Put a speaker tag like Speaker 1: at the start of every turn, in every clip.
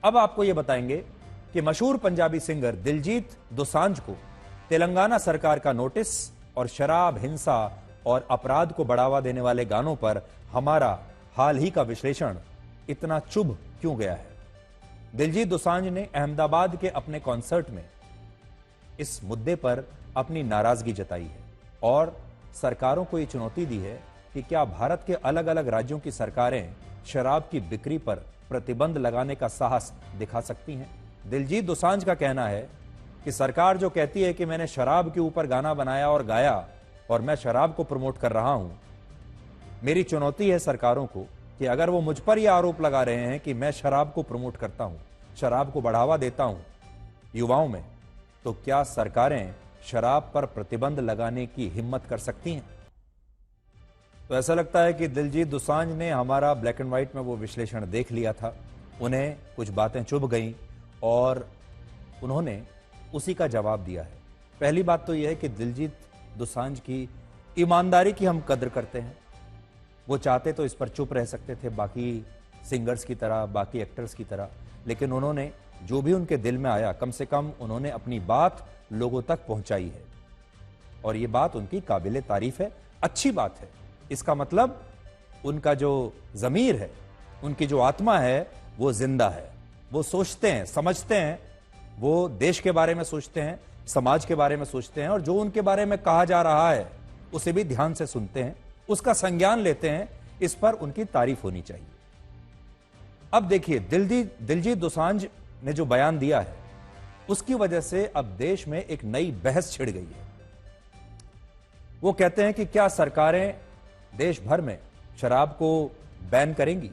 Speaker 1: अब आपको यह बताएंगे कि मशहूर पंजाबी सिंगर दिलजीत दोसांझ को तेलंगाना सरकार का नोटिस और शराब, हिंसा और अपराध को बढ़ावा देने वाले गानों पर हमारा हाल ही का विश्लेषण इतना चुभ क्यों गया है। दिलजीत दोसांझ ने अहमदाबाद के अपने कॉन्सर्ट में इस मुद्दे पर अपनी नाराजगी जताई है और सरकारों को यह चुनौती दी है कि क्या भारत के अलग अलग राज्यों की सरकारें शराब की बिक्री पर प्रतिबंध लगाने का साहस दिखा सकती हैं। दिलजीत दोसांझ का कहना है कि सरकार जो कहती है कि मैंने शराब के ऊपर गाना बनाया और गाया और मैं शराब को प्रमोट कर रहा हूं, मेरी चुनौती है सरकारों को कि अगर वो मुझ पर यह आरोप लगा रहे हैं कि मैं शराब को प्रमोट करता हूं, शराब को बढ़ावा देता हूं युवाओं में, तो क्या सरकारें शराब पर प्रतिबंध लगाने की हिम्मत कर सकती हैं। तो ऐसा लगता है कि दिलजीत दोसांझ ने हमारा ब्लैक एंड व्हाइट में वो विश्लेषण देख लिया था, उन्हें कुछ बातें चुभ गईं और उन्होंने उसी का जवाब दिया है। पहली बात तो यह है कि दिलजीत दोसांझ की ईमानदारी की हम कद्र करते हैं। वो चाहते तो इस पर चुप रह सकते थे बाकी सिंगर्स की तरह, बाकी एक्टर्स की तरह, लेकिन उन्होंने जो भी उनके दिल में आया, कम से कम उन्होंने अपनी बात लोगों तक पहुंचाई है और ये बात उनकी काबिले तारीफ है, अच्छी बात है। इसका मतलब उनका जो ज़मीर है, उनकी जो आत्मा है, वो जिंदा है। वो सोचते हैं, समझते हैं, वो देश के बारे में सोचते हैं, समाज के बारे में सोचते हैं और जो उनके बारे में कहा जा रहा है उसे भी ध्यान से सुनते हैं, उसका संज्ञान लेते हैं। इस पर उनकी तारीफ होनी चाहिए। अब देखिए, दिलजीत दोसांझ ने जो बयान दिया है उसकी वजह से अब देश में एक नई बहस छिड़ गई है। वो कहते हैं कि क्या सरकारें देश भर में शराब को बैन करेंगी?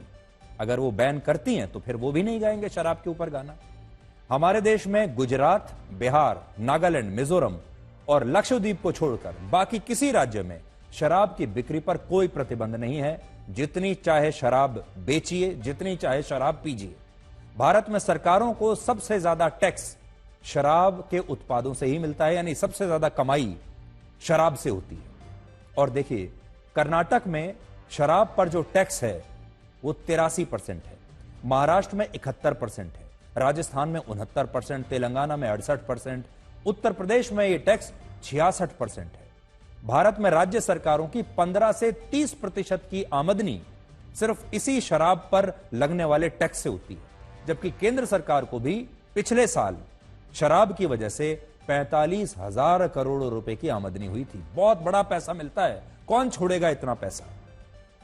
Speaker 1: अगर वो बैन करती हैं तो फिर वो भी नहीं गाएंगे शराब के ऊपर गाना। हमारे देश में गुजरात, बिहार, नागालैंड, मिजोरम और लक्षद्वीप को छोड़कर बाकी किसी राज्य में शराब की बिक्री पर कोई प्रतिबंध नहीं है। जितनी चाहे शराब बेचिए, जितनी चाहे शराब पीजिए। भारत में सरकारों को सबसे ज्यादा टैक्स शराब के उत्पादों से ही मिलता है, यानी सबसे ज्यादा कमाई शराब से होती है। और देखिए, कर्नाटक में शराब पर जो टैक्स है वो 83% है, महाराष्ट्र में 71% है, राजस्थान में 69%, तेलंगाना में 68%, उत्तर प्रदेश में यह टैक्स 66% है। भारत में राज्य सरकारों की 15 से 30% की आमदनी सिर्फ इसी शराब पर लगने वाले टैक्स से होती है, जबकि केंद्र सरकार को भी पिछले साल शराब की वजह से 45,000 करोड़ रुपए की आमदनी हुई थी। बहुत बड़ा पैसा मिलता है, कौन छोड़ेगा इतना पैसा।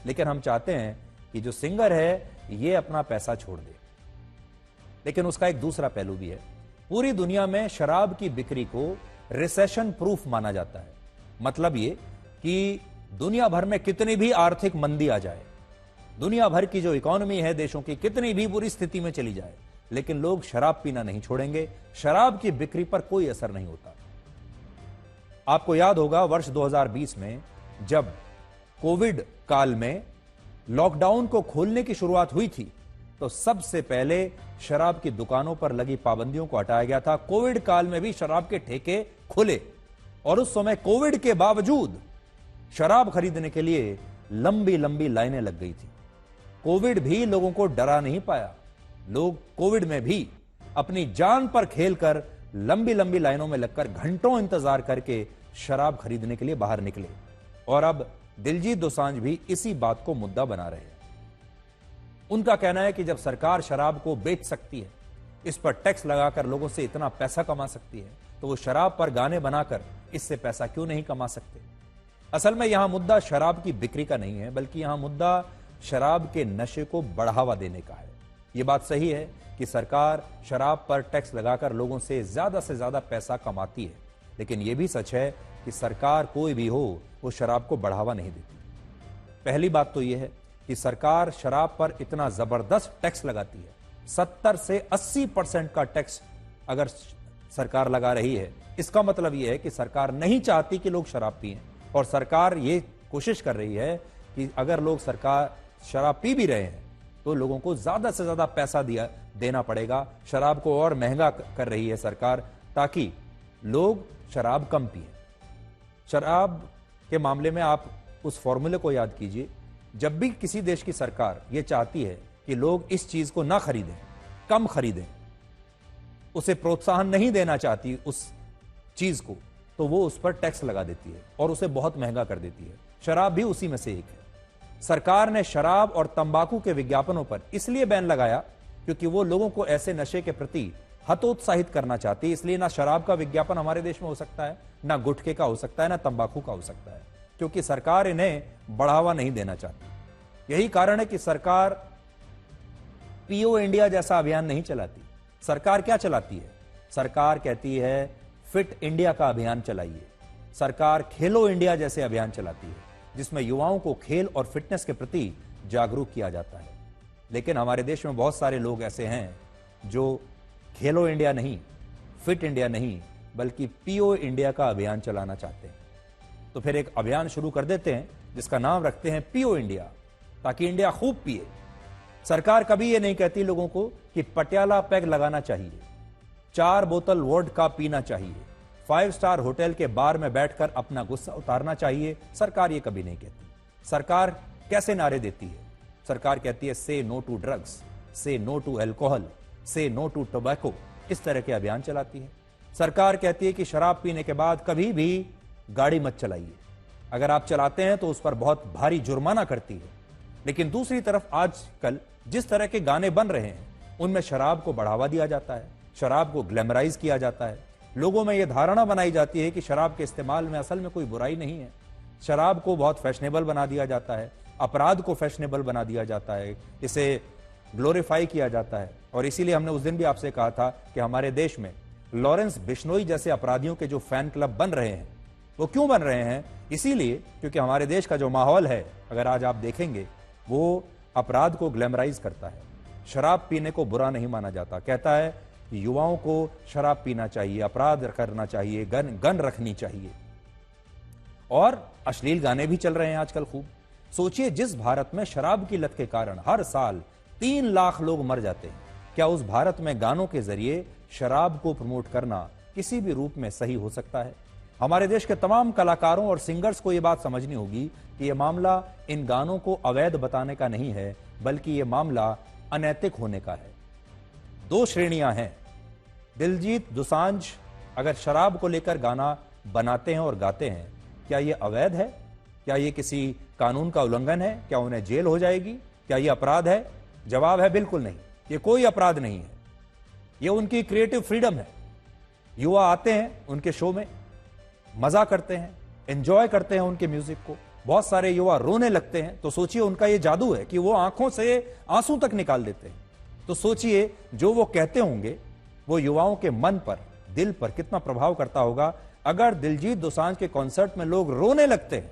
Speaker 1: लेकिन हम चाहते हैं कि जो सिंगर है ये अपना पैसा छोड़ दे। लेकिन उसका एक दूसरा पहलू भी है। पूरी दुनिया में शराब की बिक्री को रिसेशन प्रूफ माना जाता है। मतलब ये कि दुनिया भर में कितनी भी आर्थिक मंदी आ जाए, दुनिया भर की जो इकोनॉमी है देशों की कितनी भी बुरी स्थिति में चली जाए, लेकिन लोग शराब पीना नहीं छोड़ेंगे। शराब की बिक्री पर कोई असर नहीं होता। आपको याद होगा वर्ष 2020 में जब कोविड काल में लॉकडाउन को खोलने की शुरुआत हुई थी, तो सबसे पहले शराब की दुकानों पर लगी पाबंदियों को हटाया गया था। कोविड काल में भी शराब के ठेके खुले और उस समय कोविड के बावजूद शराब खरीदने के लिए लंबी लंबी लाइनें लग गई थी। कोविड भी लोगों को डरा नहीं पाया। लोग कोविड में भी अपनी जान पर खेलकर लंबी लंबी लाइनों में लगकर घंटों इंतजार करके शराब खरीदने के लिए बाहर निकले। और अब दिलजीत दोसांझ भी इसी बात को मुद्दा बना रहे हैं। उनका कहना है कि जब सरकार शराब को बेच सकती है, इस पर टैक्स लगाकर लोगों से इतना पैसा कमा सकती है, तो वो शराब पर गाने बनाकर इससे पैसा क्यों नहीं कमा सकते। असल में यहां मुद्दा शराब की बिक्री का नहीं है, बल्कि यहां मुद्दा शराब के नशे को बढ़ावा देने का है। यह बात सही है कि सरकार शराब पर टैक्स लगाकर लोगों से ज्यादा पैसा कमाती है, लेकिन यह भी सच है कि सरकार कोई भी हो वो शराब को बढ़ावा नहीं देती। पहली बात तो यह है कि सरकार शराब पर इतना जबरदस्त टैक्स लगाती है, 70 से 80% का टैक्स अगर सरकार लगा रही है, इसका मतलब यह है कि सरकार नहीं चाहती कि लोग शराब पिएं और सरकार ये कोशिश कर रही है कि अगर लोग सरकार शराब पी भी रहे हैं तो लोगों को ज्यादा से ज्यादा पैसा देना पड़ेगा। शराब को और महंगा कर रही है सरकार ताकि लोग शराब कम पिए। शराब के मामले में आप उस फॉर्मूले को याद कीजिए, जब भी किसी देश की सरकार यह चाहती है कि लोग इस चीज को ना खरीदें, कम खरीदें, उसे प्रोत्साहन नहीं देना चाहती उस चीज को, तो वो उस पर टैक्स लगा देती है और उसे बहुत महंगा कर देती है। शराब भी उसी में से एक है। सरकार ने शराब और तंबाकू के विज्ञापनों पर इसलिए बैन लगाया क्योंकि वो लोगों को ऐसे नशे के प्रति हतोत्साहित करना चाहती है। इसलिए ना शराब का विज्ञापन हमारे देश में हो सकता है, ना गुटखे का हो सकता है, ना तंबाकू का हो सकता है, क्योंकि सरकार इन्हें बढ़ावा नहीं देना चाहती। यही कारण है कि सरकार पीओ इंडिया जैसा अभियान नहीं चलाती। सरकार क्या चलाती है? सरकार कहती है फिट इंडिया का अभियान चलाइए। सरकार खेलो इंडिया जैसे अभियान चलाती है जिसमें युवाओं को खेल और फिटनेस के प्रति जागरूक किया जाता है। लेकिन हमारे देश में बहुत सारे लोग ऐसे हैं जो खेलो इंडिया नहीं, फिट इंडिया नहीं, बल्कि पीओ इंडिया का अभियान चलाना चाहते हैं। तो फिर एक अभियान शुरू कर देते हैं जिसका नाम रखते हैं पीओ इंडिया, ताकि इंडिया खूब पिए। सरकार कभी ये नहीं कहती लोगों को कि पटियाला पैग लगाना चाहिए, 4 बोतल वोडका पीना चाहिए, 5 स्टार होटल के बार में बैठकर अपना गुस्सा उतारना चाहिए। सरकार ये कभी नहीं कहती। सरकार कैसे नारे देती है? सरकार कहती है से नो टू ड्रग्स, से नो टू अल्कोहल, से नो टू टोबैको। इस तरह के अभियान चलाती है। सरकार कहती है कि शराब पीने के बाद कभी भी गाड़ी मत चलाइए, अगर आप चलाते हैं तो उस पर बहुत भारी जुर्माना करती है। लेकिन दूसरी तरफ आजकल जिस तरह के गाने बन रहे हैं उनमें शराब को बढ़ावा दिया जाता है, शराब को ग्लैमराइज किया जाता है। लोगों में यह धारणा बनाई जाती है कि शराब के इस्तेमाल में असल में कोई बुराई नहीं है। शराब को बहुत फैशनेबल बना दिया जाता है, अपराध को फैशनेबल बना दिया जाता है, इसे ग्लोरीफाई किया जाता है। और इसीलिए हमने उस दिन भी आपसे कहा था कि हमारे देश में लॉरेंस बिश्नोई जैसे अपराधियों के जो फैन क्लब बन रहे हैं, वो क्यों बन रहे हैं? इसीलिए क्योंकि हमारे देश का जो माहौल है, अगर आज आप देखेंगे, वो अपराध को ग्लैमराइज करता है। शराब पीने को बुरा नहीं माना जाता। कहता है कि युवाओं को शराब पीना चाहिए, अपराध करना चाहिए, गन रखनी चाहिए। और अश्लील गाने भी चल रहे हैं आजकल खूब। सोचिए, जिस भारत में शराब की लत के कारण हर साल 3 लाख लोग मर जाते हैं, क्या उस भारत में गानों के जरिए शराब को प्रमोट करना किसी भी रूप में सही हो सकता है? हमारे देश के तमाम कलाकारों और सिंगर्स को यह बात समझनी होगी कि यह मामला इन गानों को अवैध बताने का नहीं है, बल्कि यह मामला अनैतिक होने का है। 2 श्रेणियां हैं। दिलजीत दोसांझ अगर शराब को लेकर गाना बनाते हैं और गाते हैं, क्या यह अवैध है? क्या यह किसी कानून का उल्लंघन है? क्या उन्हें जेल हो जाएगी? क्या यह अपराध है? जवाब है बिल्कुल नहीं। यह कोई अपराध नहीं है। यह उनकी क्रिएटिव फ्रीडम है। युवा आते हैं उनके शो में, मजा करते हैं, एंजॉय करते हैं उनके म्यूजिक को। बहुत सारे युवा रोने लगते हैं, तो सोचिए उनका यह जादू है कि वो आंखों से आंसू तक निकाल देते हैं। तो सोचिए जो वो कहते होंगे वो युवाओं के मन पर, दिल पर कितना प्रभाव करता होगा। अगर दिलजीत दोसांझ के कॉन्सर्ट में लोग रोने लगते हैं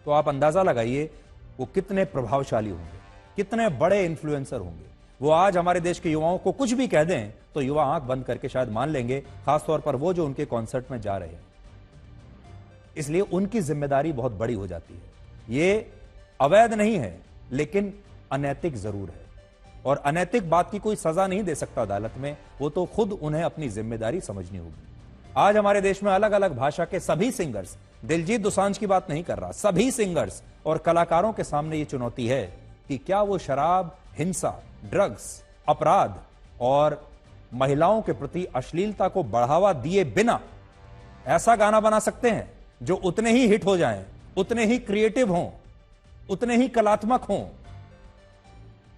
Speaker 1: तो आप अंदाजा लगाइए वो कितने प्रभावशाली होंगे, कितने बड़े इन्फ्लुएंसर होंगे। वो आज हमारे देश के युवाओं को कुछ भी कह दें तो युवा आंख बंद करके शायद मान लेंगे, खासतौर पर वो जो उनके कॉन्सर्ट में जा रहे हैं। इसलिए उनकी जिम्मेदारी बहुत बड़ी हो जाती है। ये अवैध नहीं है, लेकिन अनैतिक जरूर है। और अनैतिक बात की कोई सजा नहीं दे सकता अदालत में, वो तो खुद उन्हें अपनी जिम्मेदारी समझनी होगी। आज हमारे देश में अलग अलग भाषा के सभी सिंगर्स, दिलजीत दोसांझ की बात नहीं कर रहा, सभी सिंगर्स और कलाकारों के सामने ये चुनौती है कि क्या वो शराब, हिंसा, ड्रग्स, अपराध और महिलाओं के प्रति अश्लीलता को बढ़ावा दिए बिना ऐसा गाना बना सकते हैं जो उतने ही हिट हो जाएं, उतने ही क्रिएटिव हों, उतने ही कलात्मक हों,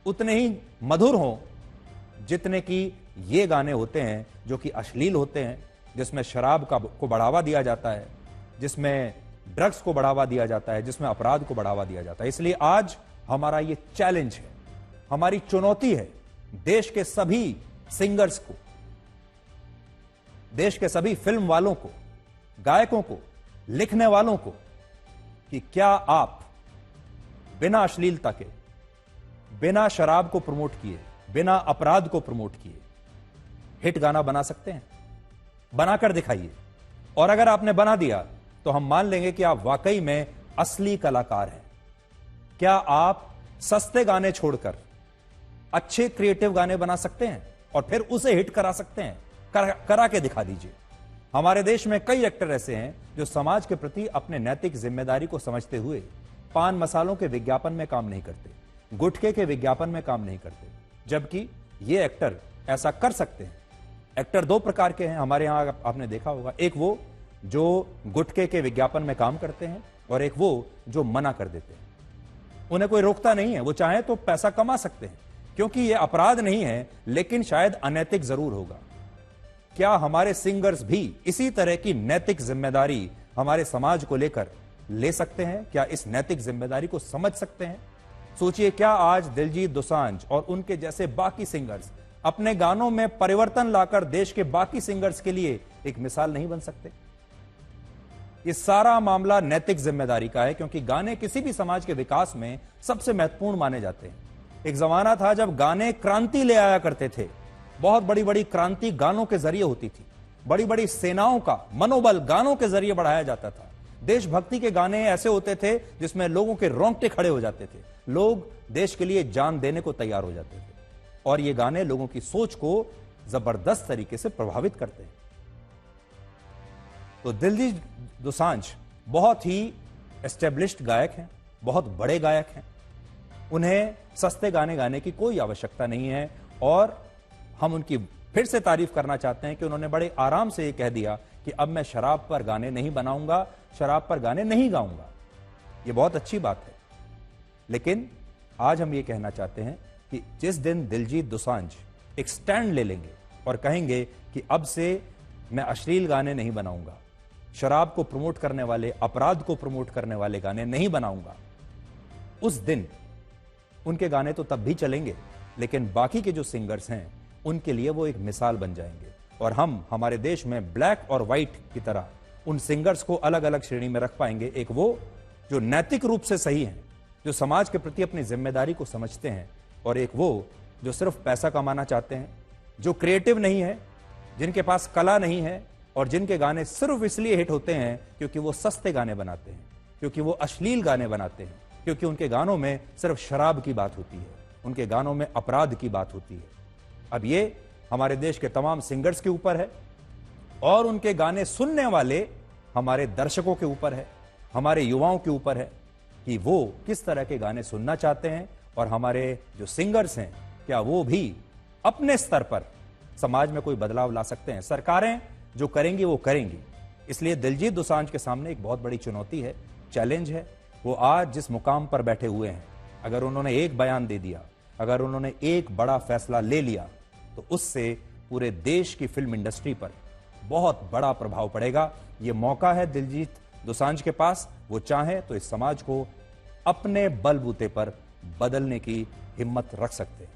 Speaker 1: उतने ही मधुर हों, जितने कि ये गाने होते हैं जो कि अश्लील होते हैं, जिसमें शराब को बढ़ावा दिया जाता है, जिसमें ड्रग्स को बढ़ावा दिया जाता है, जिसमें अपराध को बढ़ावा दिया जाता है। इसलिए आज हमारा ये चैलेंज है, हमारी चुनौती है देश के सभी सिंगर्स को, देश के सभी फिल्म वालों को, गायकों को, लिखने वालों को, कि क्या आप बिना अश्लीलता के, बिना शराब को प्रमोट किए, बिना अपराध को प्रमोट किए हिट गाना बना सकते हैं? बनाकर दिखाइए। और अगर आपने बना दिया तो हम मान लेंगे कि आप वाकई में असली कलाकार हैं। क्या आप सस्ते गाने छोड़कर अच्छे क्रिएटिव गाने बना सकते हैं और फिर उसे हिट करा सकते हैं? करा के दिखा दीजिए। हमारे देश में कई एक्टर ऐसे हैं जो समाज के प्रति अपने नैतिक जिम्मेदारी को समझते हुए पान मसालों के विज्ञापन में काम नहीं करते, गुटखे के विज्ञापन में काम नहीं करते, जबकि ये एक्टर ऐसा कर सकते हैं। एक्टर दो प्रकार के हैं हमारे यहां, आपने देखा होगा। एक वो जो गुटखे के विज्ञापन में काम करते हैं और एक वो जो मना कर देते हैं। उन्हें कोई रोकता नहीं है, वो चाहे तो पैसा कमा सकते हैं क्योंकि ये अपराध नहीं है, लेकिन शायद अनैतिक जरूर होगा। क्या हमारे सिंगर्स भी इसी तरह की नैतिक जिम्मेदारी हमारे समाज को लेकर ले सकते हैं? क्या इस नैतिक जिम्मेदारी को समझ सकते हैं? सोचिए, क्या आज दिलजीत दोसांझ और उनके जैसे बाकी सिंगर्स अपने गानों में परिवर्तन लाकर देश के बाकी सिंगर्स के लिए एक मिसाल नहीं बन सकते? ये सारा मामला नैतिक जिम्मेदारी का है, क्योंकि गाने किसी भी समाज के विकास में सबसे महत्वपूर्ण माने जाते हैं। एक जमाना था जब गाने क्रांति ले आया करते थे। बहुत बड़ी बड़ी क्रांति गानों के जरिए होती थी। बड़ी बड़ी सेनाओं का मनोबल गानों के जरिए बढ़ाया जाता था। देशभक्ति के गाने ऐसे होते थे जिसमें लोगों के रोंगटे खड़े हो जाते थे। लोग देश के लिए जान देने को तैयार हो जाते थे और ये गाने लोगों की सोच को जबरदस्त तरीके से प्रभावित करते हैं। तो दिलजीत दोसांझ बहुत ही एस्टेब्लिश्ड गायक हैं, बहुत बड़े गायक हैं। उन्हें सस्ते गाने गाने की कोई आवश्यकता नहीं है और हम उनकी फिर से तारीफ करना चाहते हैं कि उन्होंने बड़े आराम से ये कह दिया कि अब मैं शराब पर गाने नहीं बनाऊंगा, शराब पर गाने नहीं गाऊंगा। ये बहुत अच्छी बात है। लेकिन आज हम ये कहना चाहते हैं कि जिस दिन दिलजीत दोसांझ एक स्टैंड ले लेंगे और कहेंगे कि अब से मैं अश्लील गाने नहीं बनाऊंगा, शराब को प्रमोट करने वाले, अपराध को प्रमोट करने वाले गाने नहीं बनाऊंगा, उस दिन उनके गाने तो तब भी चलेंगे, लेकिन बाकी के जो सिंगर्स हैं उनके लिए वो एक मिसाल बन जाएंगे। और हम हमारे देश में ब्लैक और व्हाइट की तरह उन सिंगर्स को अलग अलग श्रेणी में रख पाएंगे। एक वो जो नैतिक रूप से सही हैं, जो समाज के प्रति अपनी जिम्मेदारी को समझते हैं, और एक वो जो सिर्फ पैसा कमाना चाहते हैं, जो क्रिएटिव नहीं है, जिनके पास कला नहीं है और जिनके गाने सिर्फ इसलिए हिट होते हैं क्योंकि वो सस्ते गाने बनाते हैं, क्योंकि वो अश्लील गाने बनाते हैं, क्योंकि उनके गानों में सिर्फ शराब की बात होती है, उनके गानों में अपराध की बात होती है। अब ये हमारे देश के तमाम सिंगर्स के ऊपर है और उनके गाने सुनने वाले हमारे दर्शकों के ऊपर है, हमारे युवाओं के ऊपर है कि वो किस तरह के गाने सुनना चाहते हैं। और हमारे जो सिंगर्स हैं, क्या वो भी अपने स्तर पर समाज में कोई बदलाव ला सकते हैं? सरकारें जो करेंगी वो करेंगी। इसलिए दिलजीत दोसांझ के सामने एक बहुत बड़ी चुनौती है, चैलेंज है। वो आज जिस मुकाम पर बैठे हुए हैं, अगर उन्होंने एक बयान दे दिया, अगर उन्होंने एक बड़ा फैसला ले लिया, तो उससे पूरे देश की फिल्म इंडस्ट्री पर बहुत बड़ा प्रभाव पड़ेगा। ये मौका है दिलजीत दोसांझ के पास। वो चाहे तो इस समाज को अपने बलबूते पर बदलने की हिम्मत रख सकते हैं।